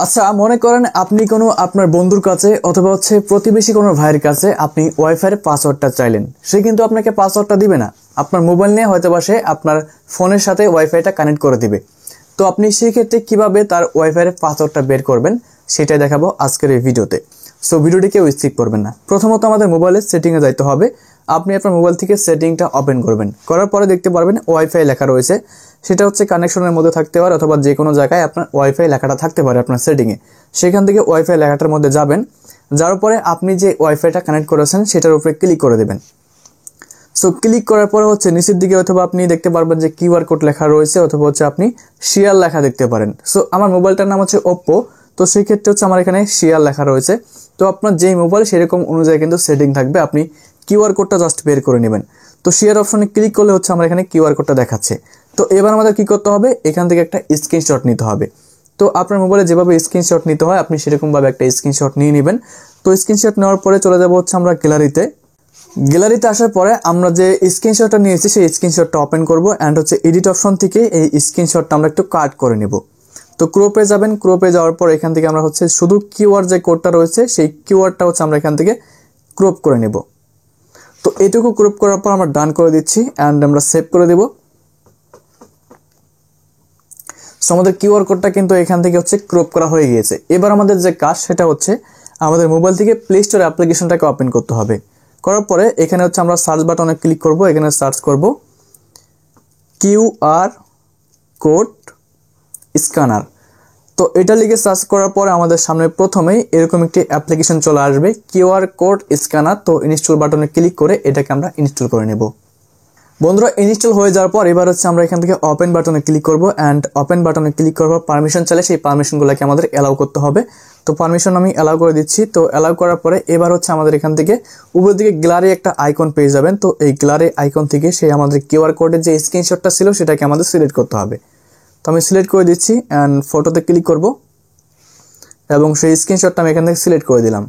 আচ্ছা, মনে করেন আপনি কোনো আপনার বন্ধুর কাছে অথবা প্রতিবেশী কোনো ভাইয়ের কাছে আপনি ওয়াইফাই এর পাসওয়ার্ডটা চাইলেন। সে কিন্তু আপনাকে পাসওয়ার্ডটা দিবে না। আপনার মোবাইল নিয়ে হয়তোবা সে আপনার ফোনের সাথে ওয়াইফাইটা কানেক্ট করে দিবে। তো আপনি সেই ক্ষেত্রে কিভাবে তার ওয়াইফাই এর পাসওয়ার্ডটা বের করবেন সেটাই দেখাবো আজকের এই ভিডিওতে। সো ভিডিওটি কেউ স্কিপ করবেন না। প্রথমত আমাদের মোবাইলের সেটিংয়ে যাইতে হবে। আপনি আপনার মোবাইল থেকে সেটিংটা ওপেন করবেন। করার পরে দেখতে পারবেন ওয়াইফাই লেখা রয়েছে। সেটা কানেকশনের মধ্যে থাকতে পারে অথবা যে কোনো জায়গায় আপনার ওয়াইফাই লেখাটা থাকতে পারে আপনার সেটিংয়ে। সেখান থেকে ওয়াইফাই লেখাটার মধ্যে যাবেন। যাওয়ার পরে আপনি যে ওয়াইফাইটা কানেক্ট করেছেন সেটার উপরে ক্লিক করে দেবেন। সো ক্লিক করার পরে নিচের দিকে অথবা আপনি দেখতে পারবেন যে কিউআর কোড লেখা রয়েছে অথবা আপনি শেয়ার লেখা দেখতে পারেন। সো আমার মোবাইলটার নাম ওপ্পো। তো সেই ক্ষেত্রে আমার এখানে শেয়ার লেখা রয়েছে। তো আপনার যেই মোবাইল সেরকম অনুযায়ী কিন্তু সেটিং থাকবে। আপনি কিউআর কোডটা জাস্ট বের করে নেবেন। তো শেয়ার অপশনে ক্লিক করলে আমার এখানে কিউআর কোডটা দেখাচ্ছে। তো এবার আমাদের কি করতে হবে, এখান থেকে একটা স্ক্রিনশট নিতে হবে। তো আপনার মোবাইলে যেভাবে স্ক্রিনশট নিতে হয় আপনি সেরকমভাবে একটা স্ক্রিনশট নিয়ে নেবেন। তো স্ক্রিনশট নেওয়ার পরে চলে যাবো আমরা গ্যালারিতে আসার পরে আমরা যে স্ক্রিনশটটা নিয়েছি সেই স্ক্রিনশটটা ওপেন করব অ্যান্ড এডিট অপশন থেকে এই স্ক্রিনশটটা আমরা একটু কাট করে নেব। তো ক্রপে যাবেন। ক্রপে যাওয়ার পর এখান থেকে আমরা শুধু কিউআর যে কোডটা রয়েছে সেই কিউআরটা আমরা এখান থেকে ক্রপ করে নেব। তো এটুকু ক্রপ করার পর আমরা ডান করে দিচ্ছি অ্যান্ড আমরা সেভ করে দেব। সো আমাদের কিউআর কোডটা কিন্তু এখান থেকে ক্রপ করা হয়ে গিয়েছে। এবার আমাদের যে কাজ সেটা আমাদের মোবাইল থেকে প্লে স্টোর অ্যাপ্লিকেশনটাকে ওপেন করতে হবে। করার পরে এখানে আমরা সার্চ বাটনে ক্লিক করব। এখানে সার্চ করব কিউআর কোড স্ক্যানার। তো এটা লিখে সার্চ করার পরে আমাদের সামনে প্রথমেই এরকম একটি অ্যাপ্লিকেশন চলে আসবে কিউআর কোড স্ক্যানার। তো ইনস্টল বাটনে ক্লিক করে এটাকে আমরা ইনস্টল করে নেব। বন্ধুরা, ইনস্টল হয়ে যাওয়ার পর এবার আমরা এখান থেকে ওপেন বাটনে ক্লিক করব অ্যান্ড ওপেন বাটনে ক্লিক করার পর পারমিশন চাইলে সেই পারমিশনগুলোকে আমাদের অ্যালাউ করতে হবে। তো পারমিশন আমি অ্যালাউ করে দিচ্ছি। তো অ্যালাউ করার পরে এবার আমাদের এখান থেকে উপরের দিকে গ্যালারি একটা আইকন পেয়ে যাবেন। তো এই গ্যালারি আইকন থেকে সেই আমাদের কিউআর কোডের যে স্ক্রিনশটটা ছিল সেটাকে আমাদের সিলেক্ট করতে হবে। তো আমি সিলেক্ট করে দিচ্ছি অ্যান্ড ফটোতে ক্লিক করব এবং সেই স্ক্রিনশটটা আমি এখান থেকে সিলেক্ট করে দিলাম।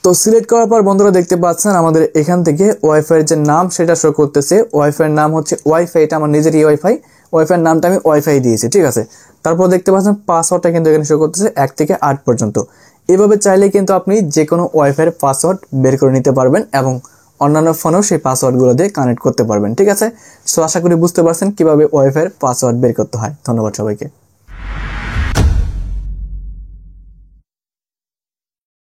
তো সিলেক্ট করার পর বন্ধুরা দেখতে পাচ্ছেন আমাদের এখান থেকে ওয়াইফাই এর যে নাম সেটা শো করতেছে। ওয়াইফাই এর নাম ওয়াইফাই। এটা আমার নিজেরই ওয়াইফাই। ওয়াইফাই এর নামটা আমি ওয়াইফাই দিয়েছি, ঠিক আছে। তারপর দেখতে পাচ্ছেন পাসওয়ার্ডটা কিন্তু এখানে শো করতেছে 1 থেকে 8 পর্যন্ত। এভাবে চাইলে কিন্তু আপনি যে কোনো ওয়াইফাই এর পাসওয়ার্ড বের করে নিতে পারবেন এবং অন্যান্য ফোনেও সেই পাসওয়ার্ডগুলো দিয়ে কানেক্ট করতে পারবেন, ঠিক আছে। সো আশা করি বুঝতে পারছেন কিভাবে ওয়াইফাই এর পাসওয়ার্ড বের করতে হয়। ধন্যবাদ সবাইকে।